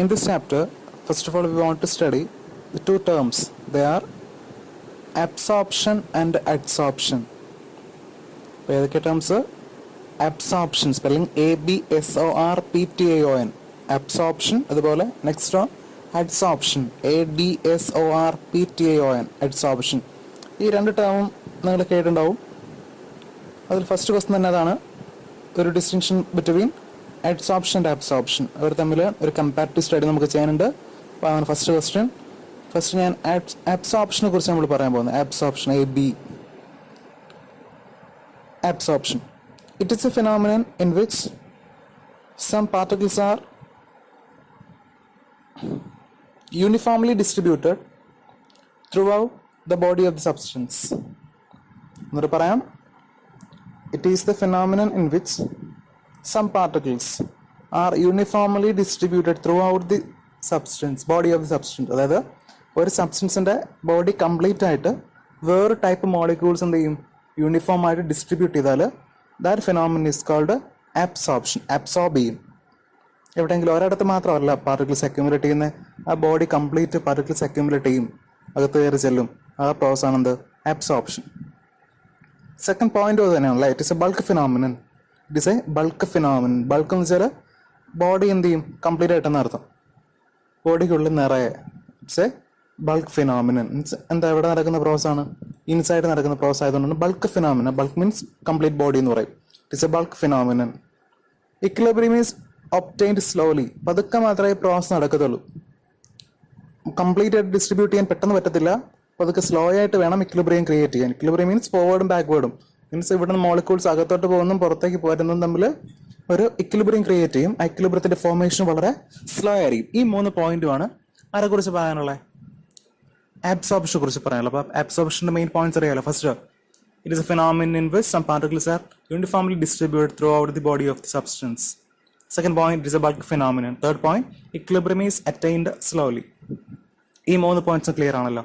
In this chapter, first of all, we want to study the two terms. They are absorption and adsorption. ഏതൊക്കെ terms? Absorption, spelling ABSORPTION, absorption. അതുപോലെ next adsorption, ADSORPTION, adsorption. ഈ രണ്ട് ടേമും നിങ്ങൾ കേട്ടിട്ടുണ്ടാവും. അതിൽ first question തന്നെ അതാണ്, ഒരു distinction between adsorption and absorption. അവർ തമ്മിൽ ഒരു കമ്പാരിറ്റീവ് സ്റ്റഡി നമുക്ക് ചെയ്യാനുണ്ട്. അപ്പോൾ അതാണ് ഫസ്റ്റ് ക്വസ്റ്റ്യൻ. ഫസ്റ്റ് ഞാൻ അബ്സോർപ്ഷനെ കുറിച്ച് നമ്മൾ പറയാൻ പോകുന്നത്. Absorption, AB. Absorption. It is a phenomenon in which some particles are uniformly distributed throughout the body of the substance. എന്നൊരു പറയാം, it is the phenomenon in which some particles are uniformly distributed throughout the substance, body of the substance. അതായത് ഒരു സബ്സ്റ്റൻസിൻ്റെ body complete ആയിട്ട് വേറെ type molecules എന്ത് ചെയ്യും, uniform ആയിട്ട് distribute ചെയ്താൽ that phenomenon is called absorption. Absorb ചെയ്യും. എവിടെയെങ്കിലും ഒരിടത്ത് മാത്രമല്ല പാർട്ടിക്കിൾസ് അക്യുമുലേറ്റ് ചെയ്യുന്നത്, ആ ബോഡി കംപ്ലീറ്റ് പാർട്ടിക്കിൾസ് അക്യുമുലേറ്റ് ചെയ്യും, അകത്ത് കയറി ചെല്ലും. ആ പ്രോസസ് ആണെന്ത്, അബ്സോർപ്ഷൻ. സെക്കൻഡ് പോയിന്റ് അത് തന്നെയാണല്ലേ, it is a bulk phenomenon. It is a bulk phenomenon. Bulk എന്ന് വെച്ചാൽ ബോഡി എന്ത് ചെയ്യും, കംപ്ലീറ്റ് ആയിട്ടെന്ന് അർത്ഥം. ബോഡിക്കുള്ളിൽ നിറയെ. It's a bulk phenomenon. Means എന്താ, ഇവിടെ നടക്കുന്ന പ്രോസസ് ആണ്, ഇൻസൈഡ് നടക്കുന്ന പ്രോസസ് ആയതുകൊണ്ടാണ് bulk phenomenon. Bulk means complete body എന്ന് പറയും. It's a bulk phenomenon. Equilibrium is obtained slowly. പതുക്കെ മാത്രമേ പ്രോസസ് നടക്കത്തുള്ളൂ. കംപ്ലീറ്റ് ആയിട്ട് ഡിസ്ട്രിബ്യൂട്ട് ചെയ്യാൻ പെട്ടെന്ന് പറ്റത്തില്ല. പതുക്കെ സ്ലോ ആയിട്ട് വേണം ഇക്വിലിബ്രിയം ക്രിയേറ്റ് ചെയ്യാൻ. ഇക്വിലിബ്രിയം മീൻസ് ഫോർവേഡും ബാക്ക്വേർഡും. മീൻസ് ഇവിടുന്ന് മോളിക്യൂൾസ് അകത്തോട്ട് പോകുന്നതും പുറത്തേക്ക് പോരുന്നതും തമ്മിൽ ഒരു ഇക്വിലിബ്രിയം ക്രിയേറ്റ് ചെയ്യും. ആ ഇക്വിലിബ്രിയത്തിന്റെ ഫോർമേഷൻ വളരെ സ്ലോ ആയിരിക്കും. ഈ 3 പോയിന്റുമാണ് ആരെക്കുറിച്ച് പറയാനുള്ളത്, അബ്സോർപ്ഷനെ കുറിച്ച് പറയാനുള്ളത്. അപ്പോൾ അബ്സോർപ്ഷന്റെ മെയിൻ പോയിന്റ്സ് അറിയാലോ. First, it is a phenomenon in which some particles are uniformly distributed throughout the body of the substance. Second point, it is a bulk phenomenon. Third point, equilibrium is attained slowly. ഈ 3 പോയിന്റ്സും clear ആണല്ലോ.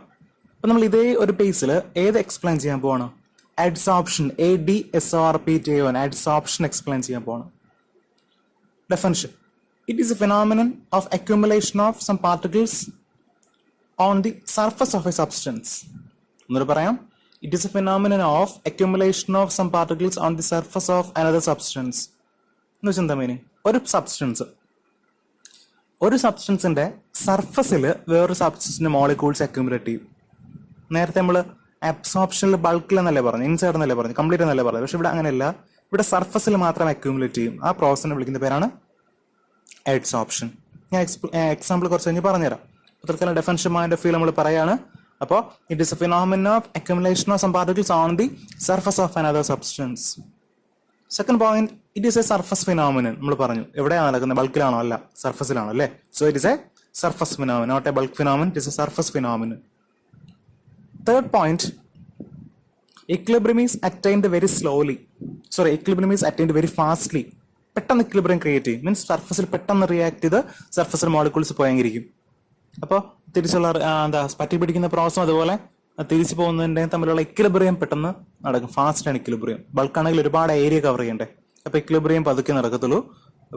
അപ്പോൾ നമ്മൾ ഇതേ ഒരു പേസിൽ ഏത് explain ചെയ്യാൻ പോവാണ്, adsorption, ADSORPTION, adsorption explain ചെയ്യാൻ പോവാണ്. Definition, it is a phenomenon of accumulation of some particles on the surface of a substance. എന്നൊരു പറയാം, it is a phenomenon of accumulation of some particles on the surface of another substance. എന്ന് വെച്ചാൽ എന്താ meaning, ഒരു സബ്സ്റ്റൻസിന്റെ സർഫസിൽ വേറൊരു സബ്സ്റ്റൻസിന്റെ molecules accumulate ചെയ്യും. നേരത്തെ നമ്മൾ അബ്സോർപ്ഷനിൽ ബൾക്കിൽ എന്നല്ലേ പറഞ്ഞു, ഇൻസൈഡ് എന്നല്ലേ പറഞ്ഞു, കംപ്ലീറ്റ് എന്നല്ലേ പറഞ്ഞു. പക്ഷെ ഇവിടെ അങ്ങനെയല്ല, ഇവിടെ സർഫസിൽ മാത്രം അക്യുമുലേറ്റ് ചെയ്യും. ആ പ്രോസസ്സിനെ വിളിക്കുന്ന പേരാണ് അഡ്സോർപ്ഷൻ. ഞാൻ എക്സാമ്പിൾ കുറച്ച് കഴിഞ്ഞ് പറഞ്ഞുതരാം. തൽക്കാലം ഡെഫിനിഷൻ പോയിന്റ് ഓഫ് വ്യൂ നമ്മൾ പറയാണ്. അപ്പോൾ it is a phenomenon of accumulation of some particles on the surface of another substance. Second point, it is a surface phenomenon. നമ്മൾ പറഞ്ഞു എവിടെയാണ് നടക്കുന്നത്, ബൾക്കിലാണോ, അല്ല സർഫസിലാണോ, അല്ലേ. So it is a surface phenomenon, not a bulk phenomenon. It is a surface phenomenon. Third point, equilibrium is attained very slowly. Equilibrium is attained very fastly. പെട്ടെന്ന് equilibrium create ചെയ്യും. മീൻസ് സർഫസിൽ പെട്ടെന്ന് റിയാക്ട് ചെയ്ത് സർഫസിൽ molecules പോയെങ്കിരിക്കും. അപ്പോൾ തിരിച്ചുള്ള പറ്റി പിടിക്കുന്ന പ്രോസസ്സും അതുപോലെ തിരിച്ചു പോകുന്നതിൻ്റെ തമ്മിലുള്ള ഇക്വിലിബ്രിയം പെട്ടെന്ന് നടക്കും. ഫാസ്റ്റാണ് ഇക്വിലിബ്രിയം. ബൾക്കാണെങ്കിൽ ഒരുപാട് ഏരിയ കവർ ചെയ്യണ്ടേ. അപ്പോൾ ഇക്വിലിബ്രിയം പതുക്കെ നടക്കത്തുള്ളൂ.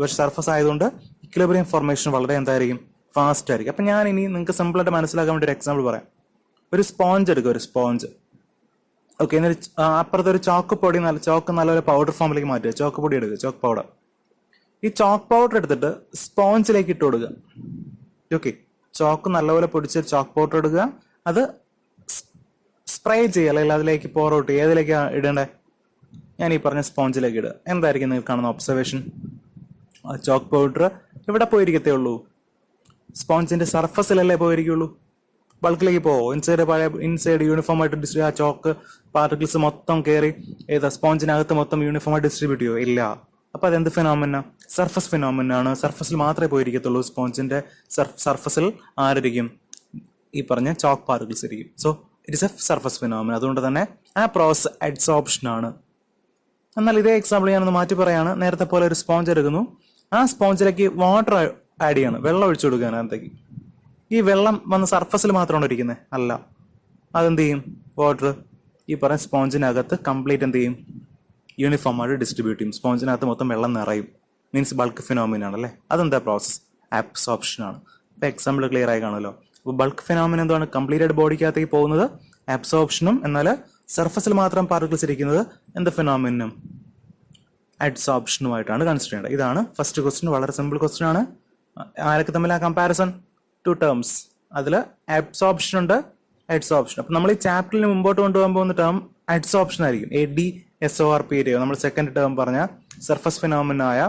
പക്ഷെ സർഫസ് ആയതുകൊണ്ട് ഇക്വിലിബ്രിയം ഫോർമേഷൻ വളരെ എന്തായിരിക്കും, ഫാസ്റ്റ് ആയിരിക്കും. അപ്പം ഞാൻ ഇനി നിങ്ങൾക്ക് സിമ്പിളായിട്ട് മനസ്സിലാക്കാൻ വേണ്ടി ഒരു എക്സാമ്പിൾ പറയാം. ഒരു സ്പോഞ്ച് എടുക്കുക, ഒരു സ്പോഞ്ച്. ഓക്കെ, എന്നിട്ട് അപ്പുറത്തെ ഒരു ചോക്ക് പൊടി, ചോക്ക് നല്ലൊരു പൗഡർ ഫോമിലേക്ക് മാറ്റുക. ചോക്ക് പൊടി എടുക്കുക, ചോക്ക് പൗഡർ. ഈ ചോക്ക് പൗഡർ എടുത്തിട്ട് സ്പോഞ്ചിലേക്ക് ഇട്ട് കൊടുക്കുക. ഓക്കെ, ചോക്ക് നല്ലപോലെ പൊടിച്ച് ചോക്ക് പൗഡർ എടുക്കുക, അത് സ്പ്രേ ചെയ്യുക, അല്ലെങ്കിൽ അതിലേക്ക് പോർ ഔട്ട് ചെയ്യുക. ഏതിലേക്കാണ് ഇടേണ്ടത്, ഞാൻ ഈ പറഞ്ഞ സ്പോഞ്ചിലേക്ക് ഇടുക. എന്തായിരിക്കും നിങ്ങൾ കാണുന്ന ഒബ്സർവേഷൻ, ചോക്ക് പൗഡർ ഇവിടെ പോയിരിക്കത്തേ ഉള്ളൂ, സ്പോഞ്ചിന്റെ സർഫസിലല്ലേ പോയിരിക്കുള്ളൂ. ബൾക്കിലേക്ക് പോവോ, ഇൻസൈഡ് യൂണിഫോം ആയിട്ട് ആ ചോക്ക് പാർട്ടിക്കിൾസ് മൊത്തം കയറി സ്പോഞ്ചിനകത്ത് മൊത്തം യൂണിഫോം ആയിട്ട് ഡിസ്ട്രിബ്യൂട്ട് ചെയ്യുമോ, ഇല്ല. അപ്പോൾ അതെന്ത് ഫിനോമിന, സർഫസ് ഫിനോമിനാണ്. സർഫസിൽ മാത്രമേ പോയിരിക്കത്തുള്ളൂ. സ്പോഞ്ചിന്റെ സർഫസിൽ ആരിക്കും, ഈ പറഞ്ഞ ചോക്ക് പാർട്ടിക്കിൾസ് ഇരിക്കും. So it is a surface phenomena. അതുകൊണ്ട് തന്നെ ആ പ്രോസസ് അഡ്സോർപ്ഷൻ ആണ്. എന്നാൽ ഇതേ എക്സാമ്പിൾ ഞാനൊന്ന് മാറ്റി പറയാണ്. നേരത്തെ പോലെ ഒരു സ്പോഞ്ച് എടുക്കുന്നു, ആ സ്പോഞ്ചിലേക്ക് വാട്ടർ ആഡ് ചെയ്യാണ്, വെള്ളം ഒഴിച്ചു കൊടുക്കുകയാണ് അതിനകത്തേക്ക്. ഈ വെള്ളം വന്ന് സർഫസിൽ മാത്രമാണ് ഇരിക്കുന്നത്, അല്ല. അതെന്ത് ചെയ്യും, വാട്ടർ ഈ പറഞ്ഞ സ്പോഞ്ചിനകത്ത് കംപ്ലീറ്റ് എന്ത് ചെയ്യും, യൂണിഫോം ആയിട്ട് ഡിസ്ട്രിബ്യൂട്ട് ചെയ്യും. സ്പോഞ്ചിനകത്ത് മൊത്തം വെള്ളം നിറയും. മീൻസ് ബൾക്ക് ഫിനോമിന ആണല്ലേ. അതെന്താ പ്രോസസ്, അബ്സോർപ്ഷൻ ആണ്. ഇപ്പൊ എക്സാമ്പിൾ ക്ലിയർ ആയി കാണുമല്ലോ. അപ്പോൾ ബൾക്ക് ഫിനോമിന എന്താണ്? കംപ്ലീറ്റഡ് ബോഡിക്കകത്തേക്ക് പോകുന്നത് അബ്സോർപ്ഷനും, എന്നാൽ സർഫസിൽ മാത്രം പാർട്ടിക്കിൾസ് ഇരിക്കുന്നത് എന്ത് ഫിനോമിനും? അഡ്സോർപ്ഷനുമായിട്ടാണ് കൺസിഡർ ചെയ്യേണ്ടത്. ഇതാണ് ഫസ്റ്റ് ക്വസ്റ്റ്യൻ. വളരെ സിമ്പിൾ ക്വസ്റ്റ്യൻ ആണ്. ആരൊക്കെ തമ്മിൽ ആ കമ്പാരിസൺ? Two terms. അതിൽ അബ്സോർപ്ഷൻ ഉണ്ട്, അഡ്സോർപ്ഷൻ. അപ്പം നമ്മൾ ഈ ചാപ്റ്ററിൽ മുമ്പോട്ട് കൊണ്ടുപോകാൻ പോകുന്ന ടേം അഡ്സോർപ്ഷൻ ആയിരിക്കും. ADSORP നമ്മൾ സെക്കൻഡ് ടേം പറഞ്ഞ സർഫസ് ഫിനോമിനായ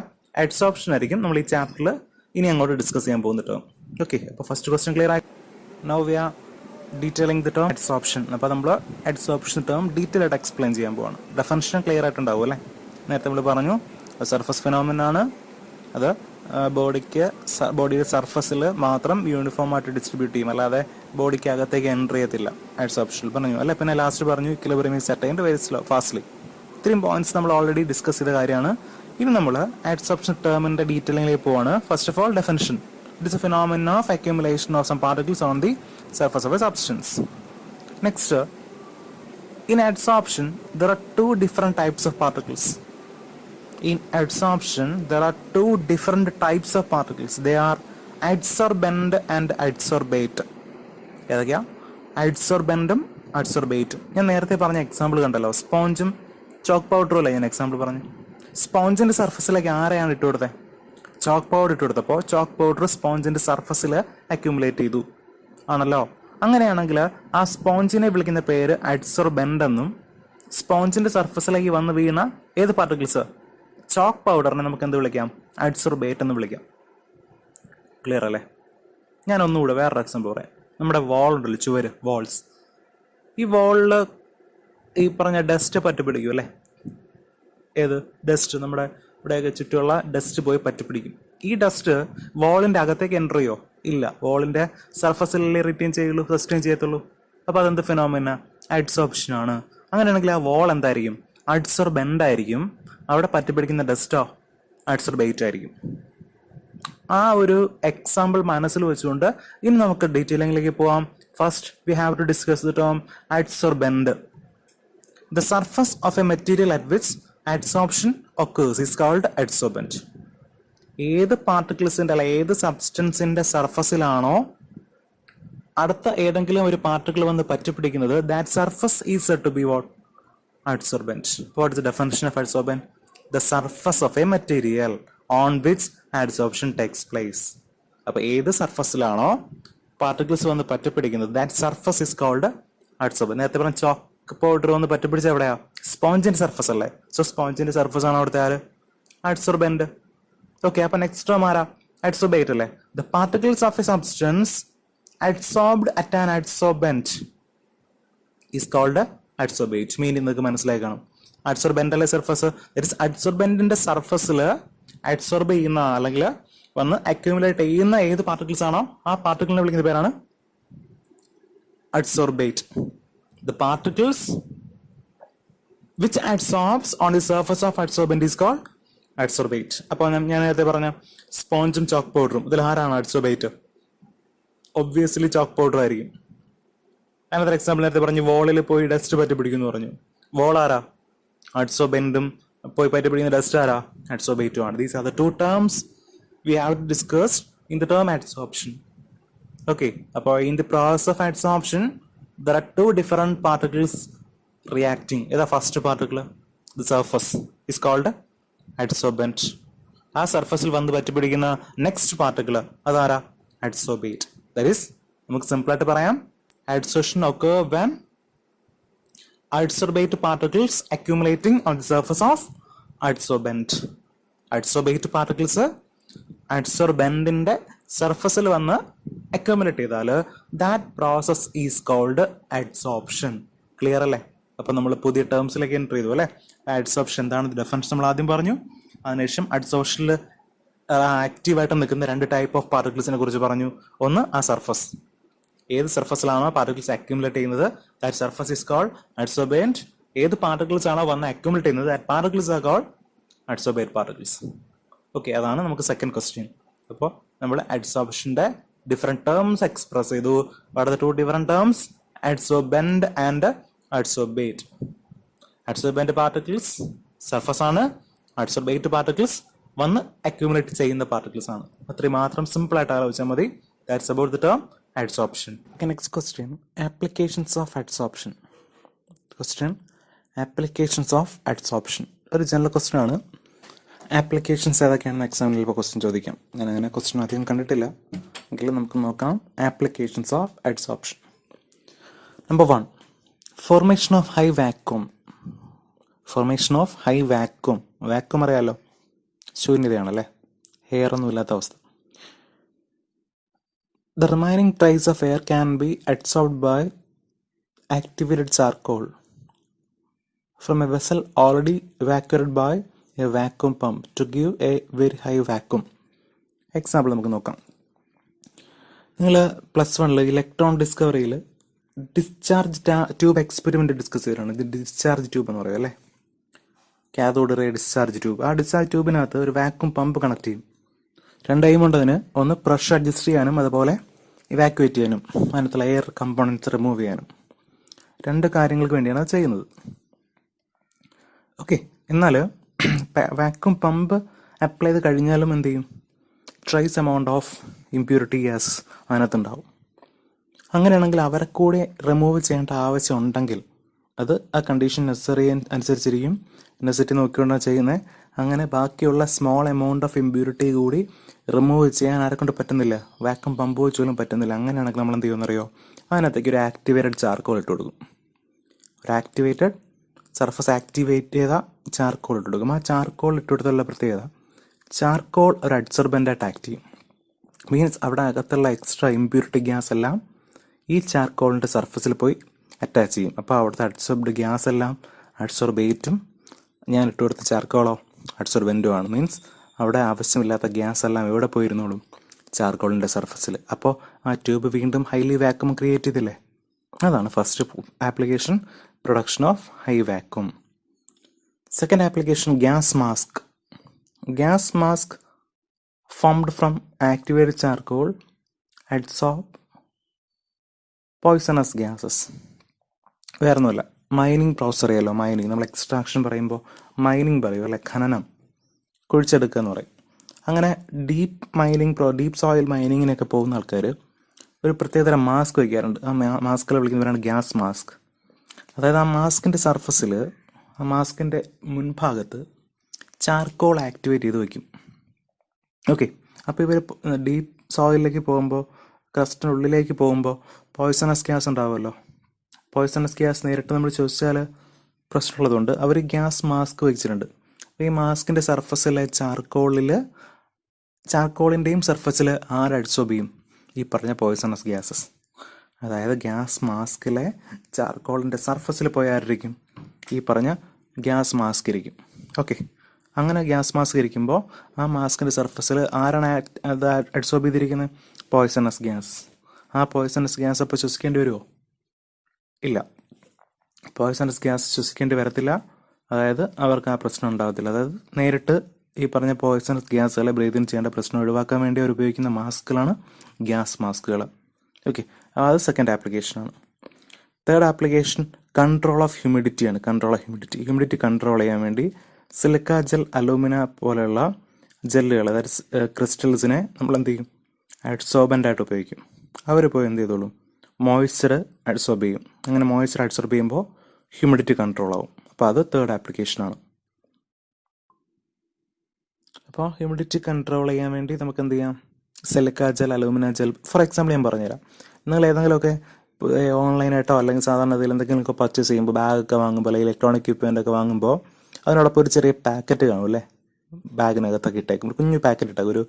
അഡ്സോർപ്ഷൻ ആയിരിക്കും നമ്മൾ ഈ ചാപ്റ്ററിൽ ഇനി അങ്ങോട്ട് ഡിസ്കസ് ചെയ്യാൻ പോകുന്ന ടേം. ഓക്കെ, അപ്പോൾ ഫസ്റ്റ് ക്വസ്റ്റ്യൻ ക്ലിയർ ആയി. Now we are detailing the term adsorption. അപ്പോൾ നമ്മൾ അഡ്സോർപ്ഷൻ ടേം ഡീറ്റെയിൽ ആയിട്ട് എക്സ്പ്ലെയിൻ ചെയ്യാൻ പോവാണ്. ഡെഫിനിഷൻ ക്ലിയർ ആയിട്ടുണ്ടാവും അല്ലേ? നേരത്തെ നമ്മൾ പറഞ്ഞു സർഫസ് ഫിനോമിനാണ്. അത് ബോഡിയുടെ സർഫസിൽ മാത്രം യൂണിഫോം ആയിട്ട് ഡിസ്ട്രിബ്യൂട്ട് ചെയ്യും, അല്ലാതെ ബോഡിക്ക് അകത്തേക്ക് എൻട്രി ചെയ്യത്തില്ല. അഡ്സോർപ്ഷൻ പറഞ്ഞു അല്ലെ? പിന്നെ ലാസ്റ്റ് പറഞ്ഞു equilibrium is attained very slow fastly. ഇത്രയും പോയിന്റ്സ് നമ്മൾ ഓൾറെഡി ഡിസ്കസ് ചെയ്ത കാര്യമാണ്. ഇനി നമ്മൾ അഡ്സോർപ്ഷൻ ടേമിന്റെ ഡീറ്റെയിലിംഗിലേക്ക് പോവാണ്. First of all definition. It is a phenomena of accumulation of some particles on the surface of a substance. Next, in adsorption there are two different types of particles. In adsorption there are two different types of particles. They are adsorbent and adsorbate. ഏതൊക്കെയാ? അഡ്സോർബൻറ്റും അഡ്സോർബേറ്റും. ഞാൻ നേരത്തെ പറഞ്ഞ example കണ്ടല്ലോ, സ്പോഞ്ചും chalk പൗഡറും അല്ലേ ഞാൻ example പറഞ്ഞു. സ്പോഞ്ചിന്റെ സർഫസിലേക്ക് ആരെയാണ് ഇട്ട് കൊടുത്തത്? ചോക്ക് പൗഡർ ഇട്ട് കൊടുത്തപ്പോൾ ചോക്ക് പൗഡർ സ്പോഞ്ചിന്റെ സർഫസിൽ അക്യുമുലേറ്റ് ചെയ്തു ആണല്ലോ. അങ്ങനെയാണെങ്കിൽ ആ സ്പോഞ്ചിനെ വിളിക്കുന്ന പേര് അഡ്സോർബെന്റ് എന്നും, സ്പോഞ്ചിന്റെ സർഫസിലേക്ക് വന്ന് വീണ ഏത് പാർട്ടിക്കിൾസ്? ചോക്ക് പൗഡറിനെ നമുക്ക് എന്ത് വിളിക്കാം? അഡ്സോർബേറ്റ് എന്ന് വിളിക്കാം. ക്ലിയർ അല്ലേ? ഞാൻ ഒന്നുകൂടെ വേറൊരു എക്സാമ്പിൾ പറയാം. നമ്മുടെ വാൾ ഉണ്ടല്ലോ, ചുവര്, വാൾസ്. ഈ വാളിൽ ഈ പറഞ്ഞ ഡസ്റ്റ് പറ്റിപ്പിടിക്കും അല്ലേ? ഏത് ഡസ്റ്റ്? നമ്മുടെ ഇവിടെയൊക്കെ ചുറ്റുമുള്ള ഡസ്റ്റ് പോയി പറ്റിപ്പിടിക്കും. ഈ ഡസ്റ്റ് വാളിന്റെ അകത്തേക്ക് എൻ്റർ ചെയ്യോ? ഇല്ല. വാളിന്റെ സർഫസിലല്ലേ റിറ്റെയിൻ ചെയ്യുള്ളൂ, സസ്റ്റെയിൻ ചെയ്യത്തുള്ളൂ. അപ്പോൾ അതെന്ത് ഫിനോമിന? അഡ്സോർപ്ഷൻ ആണ്. അങ്ങനെയാണെങ്കിൽ ആ വാൾ എന്തായിരിക്കും? അഡ്സോർബെന്റ് ആയിരിക്കും. അവിടെ പറ്റിപ്പിടിക്കുന്ന ഡസ്റ്റോ? അഡ്സോർബേറ്റ് ആയിരിക്കും. ആ ഒരു എക്സാമ്പിൾ മനസ്സിൽ വെച്ചുകൊണ്ട് ഇനി നമുക്ക് ഡീറ്റെയിലിംഗിലേക്ക് പോവാം. First we have to discuss the term adsorbent. The surface of a material at which adsorption occurs is called adsorbent. ഏത് പാർട്ടിക്കിൾസിന്റെ അല്ല ഏത് സബ്സ്റ്റൻസിന്റെ സർഫസിലാണോ അടുത്ത ഏതെങ്കിലും ഒരു പാർട്ടിക്കിൾ വന്ന് പറ്റിപ്പിടിക്കുന്നത്, that surface is said to be what? Adsorbent. What is the definition of adsorbent? The surface of a material on which adsorption takes place. അപ്പൊ ഏത് സർഫസിലാണോ പാർട്ടിക്കിൾസ് വന്ന് പറ്റിപ്പിടിക്കുന്നത്, that surface is called adsorbent. നേരത്തെ പറഞ്ഞ chalk powder വന്ന് പറ്റിപ്പിടിച്ച എവിടെയാ? സ്പോഞ്ചിന്റെ സർഫസ് അല്ലേ? സോ സ്പോഞ്ചിന്റെ സർഫസ് ആണ് അവിടുത്തെ ആര്? അഡ്സോർബെന്റ്. ഓക്കെ, അപ്പൊ നെക്സ്റ്റ് ടേം ആരാ? അഡ്സോർബേറ്റ് അല്ലേ? The particles of a substance adsorbed at an adsorbent is called adsorbate. Meaning നിങ്ങൾക്ക് മനസ്സിലായി കാണും. അഡ്സോർബെന്റ് അല്ലേ സർഫസ്? അഡ്സോർബെന്റിന്റെ സർഫസിൽ അഡ്സോർബ് ചെയ്യുന്ന അല്ലെങ്കിൽ വന്ന് അക്യുമുലേറ്റ് ചെയ്യുന്ന ഏത് പാർട്ടിക്കിൾസ് ആണോ ആ പാർട്ടിക്കിളിനെ വിളിക്കുന്ന പേരാണ് adsorbate. The particles which adsorbs on the surface of adsorbent is called adsorbate. അപ്പോൾ ഞാൻ നേരത്തെ പറഞ്ഞ സ്പോഞ്ചും ചോക്ക് പൗഡറും, ഇതിൽ ആരാണ് അഡ്സോർബേറ്റ്? ഒബ്വിയസ്ലി ചോക്ക് പൗഡർ ആയിരിക്കും. അതിനകത്ത് എക്സാമ്പിൾ നേരത്തെ പറഞ്ഞു വോളിൽ പോയി ഡസ്റ്റ് പറ്റി പിടിക്കുന്നു പറഞ്ഞു. വോൾ ആരാ? അഡ്സോർബെന്റും പോയി പറ്റി പിടിക്കുന്ന ഡസ്റ്റ് ആരാ? അഡ്സോർബേറ്റും ആണ്. These are the two terms we have discussed in the term adsorption. Okay, അപ്പോൾ in the process of adsorption there are two different particles reacting. ഏതാ first particle? The surface is called adsorbent. ആ സർഫസിൽ വന്ന് പറ്റിപ്പിടിക്കുന്ന next particle അതാരാ? Adsorbate. That is, നമുക്ക് simple ആയിട്ട് പറയാം, adsorption occur when adsorbate particles accumulating on the surface of adsorbent. Adsorbate particles adsorbentന്റെ സർഫസിൽ വന്ന് അക്യുമുലേറ്റ് ചെയ്താൽ that process is called adsorption. Clear അല്ലേ? അപ്പൊ നമ്മൾ പുതിയ ടേംസിലേക്ക് എൻ്റർ ചെയ്തു അല്ലേ? അഡ്സോർപ്ഷൻ എന്താണ്? ഡെഫിനിഷൻ നമ്മൾ ആദ്യം പറഞ്ഞു. അതിനുശേഷം അഡ്സോർപ്ഷനിൽ ആക്റ്റീവായിട്ട് നിൽക്കുന്ന രണ്ട് ടൈപ്പ് ഓഫ് പാർട്ടിക്കിൾസിനെ കുറിച്ച് പറഞ്ഞു. ഒന്ന് ആ സർഫസ്, ഏത് സർഫസിലാണോ പാർട്ടിക്കിൾസ് അക്യുമുലേറ്റ് ചെയ്യുന്നത് that surface is called adsorbent. ഏത് പാർട്ടിക്കിൾസ് ആണോ വന്ന് അക്യുമുലേറ്റ് ചെയ്യുന്നത് that particles are called adsorbate particles. Okay, അതാണ് നമുക്ക് സെക്കൻഡ് ക്വസ്റ്റ്യൻ. അപ്പോൾ നമ്മൾ അഡ്സോർപ്ഷന്റെ ഡിഫറെന്റ് ടേംസ് എക്സ്പ്രസ് ചെയ്തു. What are the two different terms? Adsorbent and adsorbate. Adsorbent particles surface ആണ്, അഡ്സോർബേറ്റ് പാർട്ടിക്കിൾസ് വന്ന് അക്യൂമുലേറ്റ് ചെയ്യുന്ന പാർട്ടിക്കിൾസ് ആണ്. അത്രയും മാത്രം സിമ്പിൾ ആയിട്ട് ആലോചിച്ചാൽ മതി. That's about the term adsorption. Next question, applications of adsorption. Question, applications of adsorption ഒരു ജനറൽ ക്വസ്റ്റ്യൻ ആണ്. ആപ്ലിക്കേഷൻസ് ഏതൊക്കെയാണെന്ന് എക്സാമിൽ ഇപ്പോൾ ക്വസ്റ്റ്യൻ ചോദിക്കാം. ഞാൻ അങ്ങനെ ക്വസ്റ്റ്യൻ അധികം കണ്ടിട്ടില്ല, എങ്കിലും നമുക്ക് നോക്കാം. Applications of adsorption. Number 1, formation of high vacuum. Formation of high vacuum. Vacuum അറിയാലോ, ശൂന്യതയാണല്ലേ, എയർ ഒന്നും ഇല്ലാത്ത അവസ്ഥ. The remaining trace of air can be adsorbed by activated charcoal from a vessel already evacuated by a vacuum pump to give a very high vacuum. Example നമുക്ക് നോക്കാം. നിങ്ങൾ +1 electron ഡിസ്കവറിയിൽ discharge tube experiment discuss ചെയ്തിട്ടാണ്. ഇത് discharge tube എന്ന് പറയും അല്ലേ, cathode ray discharge tube. ആ ഡിസ്ചാർജ് ട്യൂബിനകത്ത് ഒരു വാക്യൂം പമ്പ് കണക്ട് ചെയ്യും. 2 എയിം ഉണ്ട് അതിന്. ഒന്ന് പ്രഷർ അഡ്ജസ്റ്റ് ചെയ്യാനും അതുപോലെ ഇവാക്യുവേറ്റ് ചെയ്യാനും അതിനകത്തുള്ള എയർ കമ്പോണൻസ് റിമൂവ് ചെയ്യാനും. 2 കാര്യങ്ങൾക്ക് വേണ്ടിയാണ് അത് ചെയ്യുന്നത്. ഓക്കെ, എന്നാൽ വാക്യൂം പമ്പ് അപ്ലൈ ചെയ്ത് കഴിഞ്ഞാലും എന്ത് ചെയ്യും, trace amount of impurity gas അതിനകത്തുണ്ടാവും. അങ്ങനെയാണെങ്കിൽ അവരെ കൂടെ റിമൂവ് ചെയ്യേണ്ട ആവശ്യം ഉണ്ടെങ്കിൽ അത് ആ കണ്ടീഷൻ നെസസറി അനുസരിച്ചിരിക്കും. നെസസിറ്റി നോക്കിക്കൊണ്ടാണ് ചെയ്യുന്നത്. അങ്ങനെ ബാക്കിയുള്ള സ്മോൾ എമൗണ്ട് ഓഫ് ഇംപ്യൂരിറ്റി കൂടി റിമൂവ് ചെയ്യാൻ ആരെക്കൊണ്ട് പറ്റുന്നില്ല, വാക്യൂം പമ്പ് വെച്ച് പോലും പറ്റുന്നില്ല. അങ്ങനെയാണെങ്കിൽ നമ്മൾ എന്ത് ചെയ്യുമെന്നറിയോ, അതിനകത്തേക്ക് ഒരു ആക്ടിവേറ്റഡ് ചാർക്കോൾ ഇട്ട് കൊടുക്കും. ഒരു ആക്ടിവേറ്റഡ് സർഫസ് ആക്ടിവേറ്റ് ചെയ്ത ചാർക്കോൾ ഇട്ട് കൊടുക്കും. ആ ചാർക്കോൾ ഇട്ട് കൊടുത്തുള്ള പ്രത്യേകത, ചാർക്കോൾ ഒരു അഡ്സോർബൻ്റായിട്ട് ആക്ട് ചെയ്യും. മീൻസ് അവിടെ അകത്തുള്ള എക്സ്ട്രാ ഇംപ്യൂരിറ്റി ഗ്യാസ് എല്ലാം ഈ ചാർക്കോളിൻ്റെ സർഫസിൽ പോയി അറ്റാച്ച് ചെയ്യും. അപ്പോൾ അവിടുത്തെ അഡ്സോർബ്ഡ് ഗ്യാസ് എല്ലാം അഡ്സോർബേറ്റും ഞാൻ ഇട്ട് കൊടുത്ത ചാർക്കോളോ അഡ്സോർബൻറ്റും ആണ്. മീൻസ് അവിടെ ആവശ്യമില്ലാത്ത ഗ്യാസ് എല്ലാം എവിടെ പോയിരുന്നോളും, ചാർക്കോളിൻ്റെ സർഫസിൽ. അപ്പോൾ ആ ട്യൂബ് വീണ്ടും ഹൈലി വാക്യൂം ക്രിയേറ്റ് ചെയ്തില്ലേ. അതാണ് first application, production of high vacuum. Second application, gas mask. Gas mask formed from activated charcoal adsorb poisonous gases. വേറൊന്നുമില്ല, മൈനിങ് പ്രോസസ് അറിയാലോ. മൈനിങ് നമ്മൾ എക്സ്ട്രാക്ഷൻ പറയുമ്പോൾ മൈനിങ് പറയും അല്ലെ, ഖനനം, കുഴിച്ചെടുക്കുക എന്ന് പറയും. അങ്ങനെ ഡീപ്പ് സോയിൽ മൈനിങ്ങിനൊക്കെ പോകുന്ന ആൾക്കാർ ഒരു പ്രത്യേകതരം മാസ്ക് വയ്ക്കാറുണ്ട്. ആ മാസ്കിൽ വിളിക്കുന്നവരാണ് ഗ്യാസ് മാസ്ക്. അതായത് ആ മാസ്കിൻ്റെ സർഫസിൽ, ആ മാസ്കിൻ്റെ മുൻഭാഗത്ത് ചാർക്കോൾ ആക്ടിവേറ്റ് ചെയ്ത് വയ്ക്കും. ഓക്കെ, അപ്പോൾ ഇവർ ഡീപ്പ് സോയിലിലേക്ക് പോകുമ്പോൾ, ക്രസ്റ്റിനുള്ളിലേക്ക് പോകുമ്പോൾ പോയ്സണസ് ഗ്യാസ് ഉണ്ടാവുമല്ലോ. പോയ്സണസ് ഗ്യാസ് നേരിട്ട് നമ്മൾ ചോദിച്ചാൽ പ്രശ്നമുള്ളതുകൊണ്ട് അവർ ഗ്യാസ് മാസ്ക് വെച്ചിട്ടുണ്ട്. അപ്പോൾ ഈ മാസ്കിൻ്റെ സർഫസിലെ ചാർക്കോളിൻ്റെയും സർഫസിൽ അഡ്സോർബ് ചെയ്യും ഈ പറഞ്ഞ പോയ്സണസ് ഗ്യാസസ്. അതായത് ഗ്യാസ് മാസ്കിലെ ചാർക്കോളിൻ്റെ സർഫസിൽ പോയായിരിക്കും ഈ പറഞ്ഞ ഗ്യാസ് മാസ്ക് ഇരിക്കും. ഓക്കെ, അങ്ങനെ ഗ്യാസ് മാസ്ക് ഇരിക്കുമ്പോൾ ആ മാസ്കിൻ്റെ സർഫസിൽ ആരാണ് അത് അഡ്സോർബ് ചെയ്തിരിക്കുന്നത്, പോയ്സണസ് ഗ്യാസ്. ആ പോയ്സണസ് ഗ്യാസ് അപ്പോൾ ശ്വസിക്കേണ്ടി വരുമോ? ഇല്ല, പോയ്സണസ് ഗ്യാസ് ശ്വസിക്കേണ്ടി വരത്തില്ല. അതായത് അവർക്ക് ആ പ്രശ്നം ഉണ്ടാകത്തില്ല. അതായത് നേരിട്ട് ഈ പറഞ്ഞ പോയ്സണസ് ഗ്യാസുകളെ ബ്രീത്ത് ഇൻ ചെയ്യേണ്ട പ്രശ്നം ഒഴിവാക്കാൻ വേണ്ടി അവർ ഉപയോഗിക്കുന്ന മാസ്കുകളാണ് ഗ്യാസ് മാസ്കുകൾ. ഓക്കെ, അത് സെക്കൻഡ് ആപ്ലിക്കേഷനാണ്. തേർഡ് ആപ്ലിക്കേഷൻ, കൺട്രോൾ ഓഫ് ഹ്യൂമിഡിറ്റിയാണ്. കൺട്രോൾ ഓഫ് ഹ്യൂമിഡിറ്റി കൺട്രോൾ ചെയ്യാൻ വേണ്ടി സിലിക്ക ജെൽ, അലൂമിന പോലെയുള്ള ജെല്ലുകൾ, അതായത് ക്രിസ്റ്റൽസിനെ നമ്മൾ എന്ത് ചെയ്യും, അഡ്സോർബൻ്റായിട്ട് ഉപയോഗിക്കും. അവർ പോയി എന്ത് ചെയ്തോളും, മോയ്സ്ചർ അഡ്സോർബ് ചെയ്യും. അങ്ങനെ മോയ്സ്ചർ അഡ്സോർബ് ചെയ്യുമ്പോൾ ഹ്യൂമിഡിറ്റി കൺട്രോൾ ആവും. അപ്പോൾ അത് തേർഡ് ആപ്ലിക്കേഷനാണ്. അപ്പോൾ ഹ്യൂമിഡിറ്റി കൺട്രോൾ ചെയ്യാൻ വേണ്ടി നമുക്ക് എന്ത് ചെയ്യാം, silica gel, alumina gel. For example ഞാൻ പറഞ്ഞുതരാം. നിങ്ങൾ ഏതെങ്കിലുമൊക്കെ ഓൺലൈനായിട്ടോ അല്ലെങ്കിൽ സാധാരണ ഇതിൽ എന്തെങ്കിലുമൊക്കെ പർച്ചേസ് ചെയ്യുമ്പോൾ, ബാഗൊക്കെ വാങ്ങുമ്പോൾ അല്ലെങ്കിൽ ഇലക്ട്രോണിക് എക്യുപ്മെൻ്റ് ഒക്കെ വാങ്ങുമ്പോൾ അതിനോടൊപ്പം ഒരു ചെറിയ പാക്കറ്റ് കാണും അല്ലേ, ബാഗിനകത്തൊക്കെ ഇട്ടേക്കും. ഒരു കുഞ്ഞു പാക്കറ്റ് ഇട്ടേക്കും, ഒരു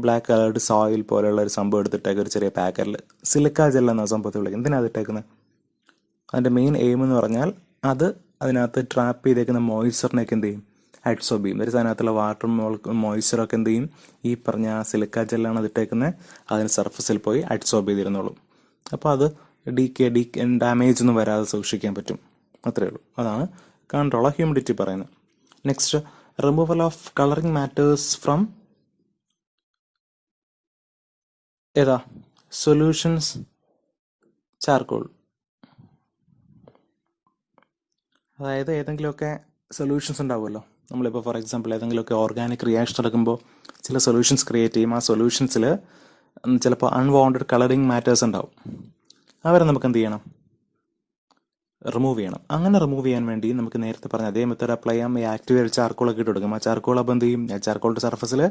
ബ്ലാക്ക് കളർഡ് സോയിൽ പോലെയുള്ള ഒരു സംഭവം എടുത്തിട്ടേക്കും, ഒരു ചെറിയ പാക്കറ്റിൽ സിലിക്ക ജെൽ എന്ന സംഭവത്തിൽ വിളിക്കും. എന്തിനാണ് അത് ഇട്ടേക്കുന്നത്? അതിൻ്റെ മെയിൻ എയിം എന്ന് പറഞ്ഞാൽ അത് അതിനകത്ത് ട്രാപ്പ് ചെയ്തേക്കുന്ന മോയ്സ്ചറിനെയൊക്കെ എന്ത് ചെയ്യും, അഡ്സോർബ് ചെയ്യും. ഒരു അതിനകത്തുള്ള വാട്ടർ മോയ്സ്ചറൊക്കെ എന്ത് ചെയ്യും, ഈ പറഞ്ഞ സിലിക്ക ജെല്ലാണ് അത് ഇട്ടേക്കുന്നത്, അതിന് സർഫസിൽ പോയി അഡ്സോർബ് ചെയ്തിരുന്നോളും. അപ്പോൾ അത് ഡാമേജ് ഒന്നും വരാതെ സൂക്ഷിക്കാൻ പറ്റും. അത്രയേ ഉള്ളൂ. അതാണ് കൺട്രോൾ ഓഫ് ഹ്യൂമിഡിറ്റി പറയുന്നത്. Next, removal of colouring matters from solutions charcoal. അതായത് ഏതെങ്കിലുമൊക്കെ സൊല്യൂഷൻസ് ഉണ്ടാവുമല്ലോ, നമ്മളിപ്പോൾ ഫോർ എക്സാമ്പിൾ ഏതെങ്കിലുമൊക്കെ ഓർഗാനിക് റിയാക്ഷൻ നടക്കുമ്പോൾ ചില സൊല്യൂഷൻസ് ക്രിയേറ്റ് ചെയ്യും. ആ സൊല്യൂഷൻസിൽ ചിലപ്പോൾ അൺവാണ്ടഡ് കളറിങ് മാറ്റേഴ്സ് ഉണ്ടാവും. അവരെ നമുക്ക് എന്ത് ചെയ്യണം? റിമൂവ് ചെയ്യണം. അങ്ങനെ റിമൂവ് ചെയ്യാൻ വേണ്ടി നമുക്ക് നേരത്തെ പറഞ്ഞ അതേ മെത്തേഡ് അപ്ലൈ ചെയ്യാം. ഈ ആക്ടിവേറ്റ് ചാർക്കോളൊക്കെ ഇട്ട് കൊടുക്കും. ആ ചാർക്കോൾ അപ്പോൾ എന്ത് ചെയ്യും? ആ ചാർക്കോളിൻ്റെ സർഫസിൽ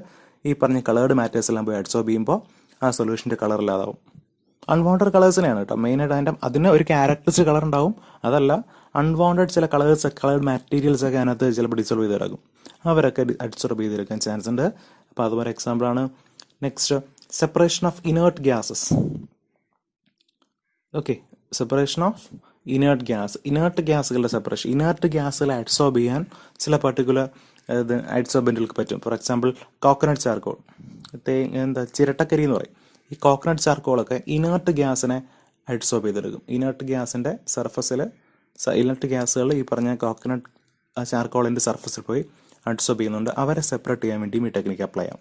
ഈ പറഞ്ഞ കളേർഡ് മാറ്റേഴ്സ് എല്ലാം പോയി അഡ്സോർബ് ചെയ്യുമ്പോൾ ആ സൊല്യൂഷൻ്റെ കളർ ഇല്ലാതാവും. അൺവാണ്ടഡ് കളേഴ്സിനെയാണ് കേട്ടോ മെയിനായിട്ട്. അതിന് ഒരു ക്യാരക്ടറിസ്റ്റ് കളർ ഉണ്ടാവും. അതല്ല, അൺവാണ്ടഡ് ചില കളേർഡ് മാറ്റീരിയൽസ് ഒക്കെ അതിനകത്ത് ചിലപ്പോൾ ഡിസോൾവ് ചെയ്ത് കിടക്കും. അവരൊക്കെ അഡ്സോർബ് ചെയ്തെടുക്കാൻ ചാൻസ് ഉണ്ട്. അപ്പോൾ അതുപോലെ എക്സാമ്പിളാണ്. Next, separation of inert gases. Okay, separation of inert ഗ്യാസുകളുടെ സെപ്പറേഷൻ. ഇനേർട്ട് ഗ്യാസുകളെ അഡ്സോർബ് ചെയ്യാൻ ചില പർട്ടിക്കുലർ അഡ്സോർബൻറ്റുകൾക്ക് പറ്റും. ഫോർ എക്സാമ്പിൾ കോക്കനട്ട് ചാർക്കോൾ, ചിരട്ടക്കരി എന്ന് പറയും. ഈ കോക്കനട്ട് ചാർക്കോളൊക്കെ ഇനേർട്ട് ഗ്യാസിനെ അഡ്സോർബ് ചെയ്തെടുക്കും. ഇനേർട്ട് ഗ്യാസിൻ്റെ സർഫസിൽ ഇനേർട്ട് ഗ്യാസുകൾ ഈ പറഞ്ഞ കോക്കനട്ട് ചാർക്കോളിൻ്റെ സർഫസിൽ പോയി അഡ്സോർബ് ചെയ്യുന്നുണ്ട്. അവരെ സെപ്പറേറ്റ് ചെയ്യാൻ വേണ്ടിയും ഈ ടെക്നിക്ക് അപ്ലൈ ചെയ്യാം.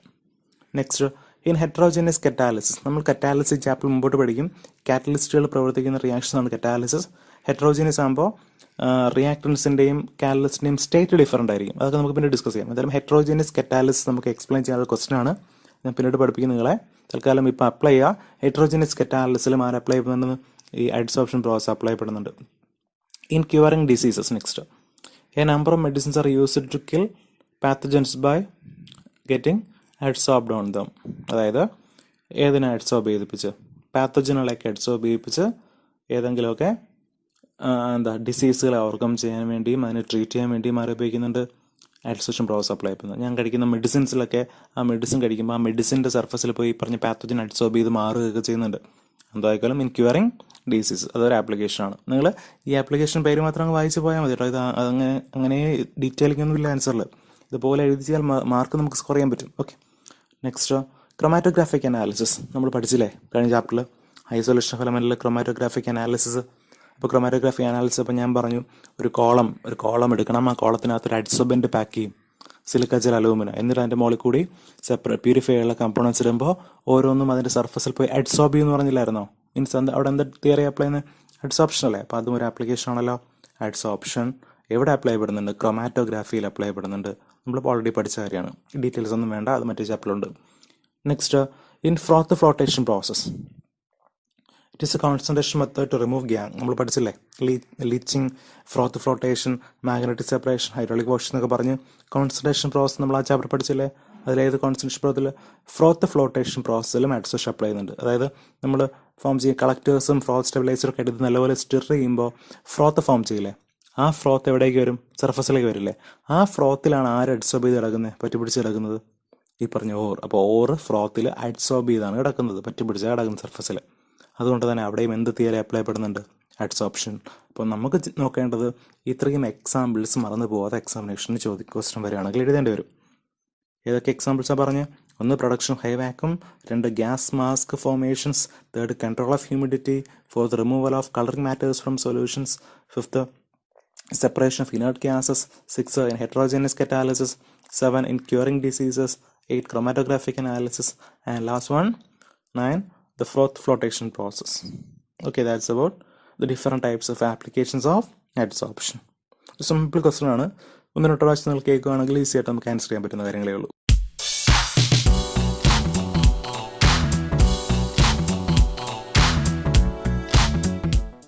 Next, in heterogeneous catalysis. നമ്മൾ കറ്റാലിസിസ് ചാപ്റ്റർ മുമ്പോട്ട് പഠിക്കും. കാറ്റലിസ്റ്റുകൾ പ്രവർത്തിക്കുന്ന റിയാക്ഷനാണ് കറ്റാലിസിസ്. ഹെറ്ററോജനസ് ആകുമ്പോൾ റിയാക്ടൻസിൻ്റെയും കാറ്റലിസ്റ്റിൻ്റെയും സ്റ്റേറ്റ് ഡിഫറൻ്റ് ആയിരിക്കും. അതൊക്കെ നമുക്ക് പിന്നെ ഡിസ്കസ് ചെയ്യാം. എന്തായാലും ഹെറ്ററോജനസ് കറ്റാലിസിസ് നമുക്ക് എക്സ്പ്ലെയിൻ ചെയ്യാനുള്ള ക്വസ്റ്റൻ ആണ്. ഞാൻ പിന്നീട് പഠിപ്പിക്കുന്ന നിങ്ങളെ. തൽക്കാലം ഇപ്പോൾ അപ്ലൈ ചെയ്യുക. ഹെറ്ററോജനസ് കറ്റാലിസിലും ആര് അപ്ലൈ ചെയ്യുന്നുണ്ട്? ഈ അഡ്സോർപ്ഷൻ പ്രോസസ് അപ്ലൈ ചെയ്യപ്പെടുന്നുണ്ട്. In curing diseases. Next, a number of medicines are used to kill pathogens by getting adsorbed on them. അതായത് ഏതിനെ അഡ്സോർബ് ചെയ്യിപ്പിച്ച്? പാത്തജനുകളൊക്കെ അഡ്സോർബ് ചെയ്യിപ്പിച്ച് ഏതെങ്കിലുമൊക്കെ ഡിസീസുകളെ ഓവർകം ചെയ്യാൻ വേണ്ടിയും അതിനെ ട്രീറ്റ് ചെയ്യാൻ വേണ്ടിയും ആരെ ഉപയോഗിക്കുന്നുണ്ട്? അഡ്സോർപ്ഷൻ പ്രോസസ് അപ്ലൈ ചെയ്യുന്നത്. ഞാൻ കഴിക്കുന്ന മെഡിസിൻസിലൊക്കെ ആ മെഡിസിൻ കഴിക്കുമ്പോൾ ആ മെഡിസിൻ്റെ സർഫസിൽ പോയി പറഞ്ഞ പാത്തജൻ അഡ്സോർബ് ചെയ്ത് മാറുകയൊക്കെ ചെയ്യുന്നുണ്ട്. എന്തായാലും ഇൻ ക്യൂറിങ് ഡിസീസ് അതൊരു ആപ്ലിക്കേഷനാണ്. നിങ്ങൾ ഈ ആപ്ലിക്കേഷൻ പേര് മാത്രം അങ്ങ് വായിച്ച് പോയാൽ മതി കേട്ടോ. ഇത് അങ്ങനെ ഡീറ്റെയിലിംഗ് ഒന്നുമില്ല ആൻസറിൽ. ഇതുപോലെ എഴുതിയാൽ മാർക്ക് നമുക്ക് സ്കോർ ചെയ്യാൻ പറ്റും. Okay, next, chromatographic analysis. നമ്മൾ പഠിച്ചില്ലേ കഴിഞ്ഞ ചാപ്റ്ററിൽ? ഐസൊലേഷൻ ഓഫ് എലമെന്റിൽ ക്രൊമാറ്റോഗ്രാഫിക് അനാലിസിസ്. അപ്പോൾ ക്രൊമാറ്റോഗ്രാഫി അനാലിസിസ് അപ്പോൾ ഞാൻ പറഞ്ഞു ഒരു കോളം എടുക്കണം. ആ കോളത്തിനകത്ത് ഒരു അഡ്സോർബൻറ്റ് പാക്ക് ചെയ്യും, സിലിക്ക ജെൽ അലൂമിന. എന്നിട്ട് അതിൻ്റെ മുകളിൽ കൂടി പ്യൂരിഫൈ ഉള്ള കമ്പോണൻസ് ഇടുമ്പോൾ ഓരോന്നും അതിൻ്റെ സർഫസിൽ പോയി അഡ്സോർബ് ചെയ്യുമെന്ന് പറഞ്ഞില്ലായിരുന്നോ? മീൻസ് അവിടെ എന്താ തിയറി അപ്ലൈ ചെയ്യുന്നത്? അഡ്സോർപ്ഷൻ അല്ലേ? അപ്പോൾ അതും ഒരു ആപ്ലിക്കേഷൻ ആണല്ലോ. അഡ്സോർപ്ഷൻ എവിടെ അപ്ലൈ ചെയ്യപ്പെടുന്നുണ്ട്? ക്രൊമാറ്റോഗ്രാഫിയിൽ അപ്ലൈ ചെയ്യപ്പെടുന്നുണ്ട്. നമ്മളിപ്പോൾ ഓൾറെഡി പഠിച്ച കാര്യമാണ്. ഡീറ്റെയിൽസ് ഒന്നും വേണ്ട, അത് മറ്റേ ചാപ്റ്ററിലുണ്ട്. Next, in froth flotation process. It is a concentration method to remove gangue. നമ്മൾ പഠിച്ചില്ലേ? Leaching, froth flotation, magnetic separation, hydraulic wash എന്നൊക്കെ പറഞ്ഞ് കോൺസെൻട്രേഷൻ പ്രോസസ് നമ്മൾ ആ ചാപ്റ്റർ പഠിച്ചില്ലേ? അതിലേത് കോൺസെൻട്രേഷൻ പ്രോസസ്സിൽ? ഫ്രോത്ത് ഫ്ലോട്ടേഷൻ പ്രോസസ്സിലും അഡ്സോർപ്ഷൻ അപ്ലൈ ചെയ്യുന്നുണ്ട്. അതായത് നമ്മൾ ഫോം ചെയ്യുന്ന കളക്ടേഴ്സും ഫ്രോത്ത് സ്റ്റെബിലൈസറൊക്കെ എടുത്ത് നല്ലപോലെ സ്റ്റിർ ചെയ്യുമ്പോൾ ഫ്രോത്ത് ഫോം ചെയ്യില്ലേ? ആ ഫ്രോത്ത് എവിടേക്ക് വരും? സർഫസിലേക്ക് വരില്ലേ? ആ ഫ്രോത്തിലാണ് ആര് അഡ്സോർബ് ചെയ്ത് കിടക്കുന്നത്? പറ്റിപ്പിടിച്ച് കിടക്കുന്നത്? ഈ പറഞ്ഞ ഓർ. അപ്പോൾ ഓർ ഫ്രോത്തിൽ അഡ്സോർബ് ചെയ്താണ് കിടക്കുന്നത്, പറ്റിപ്പിടിച്ചാൽ കിടക്കുന്നത് സർഫസിൽ. അതുകൊണ്ട് തന്നെ അവിടെയും എന്ത് തിയറി അപ്ലൈ ചെയ്യപ്പെടുന്നുണ്ട്? അഡ്സോർപ്ഷൻ. അപ്പോൾ നമുക്ക് നോക്കേണ്ടത് ഇത്രയും എക്സാമ്പിൾസ് മറന്നു പോകാതെ എക്സാമിനേഷന് ക്വസ്റ്റ്യൻ വരികയാണെങ്കിൽ എഴുതേണ്ടി വരും. ഏതൊക്കെ എക്സാമ്പിൾസാണ് പറഞ്ഞ്? ഒന്ന്, production high vacuum. 2, gas mask formations. 3, control of humidity. 4, removal of colouring matters from solutions. 5, separation of inert gases. 6, in heterogeneous catalysis. 7, in curing diseases. 8, chromatographic analysis. And last one, 9, the froth flotation process. Okay, that's about the different types of applications of adsorption. Simple question ആണ്. 1-2 പ്രാവശ്യം നിങ്ങൾ കേൾക്കുകയാണെങ്കിൽ easy ആയിട്ട് നമുക്ക് answer ചെയ്യാൻ പറ്റുന്ന കാര്യങ്ങളേ ഉള്ളൂ.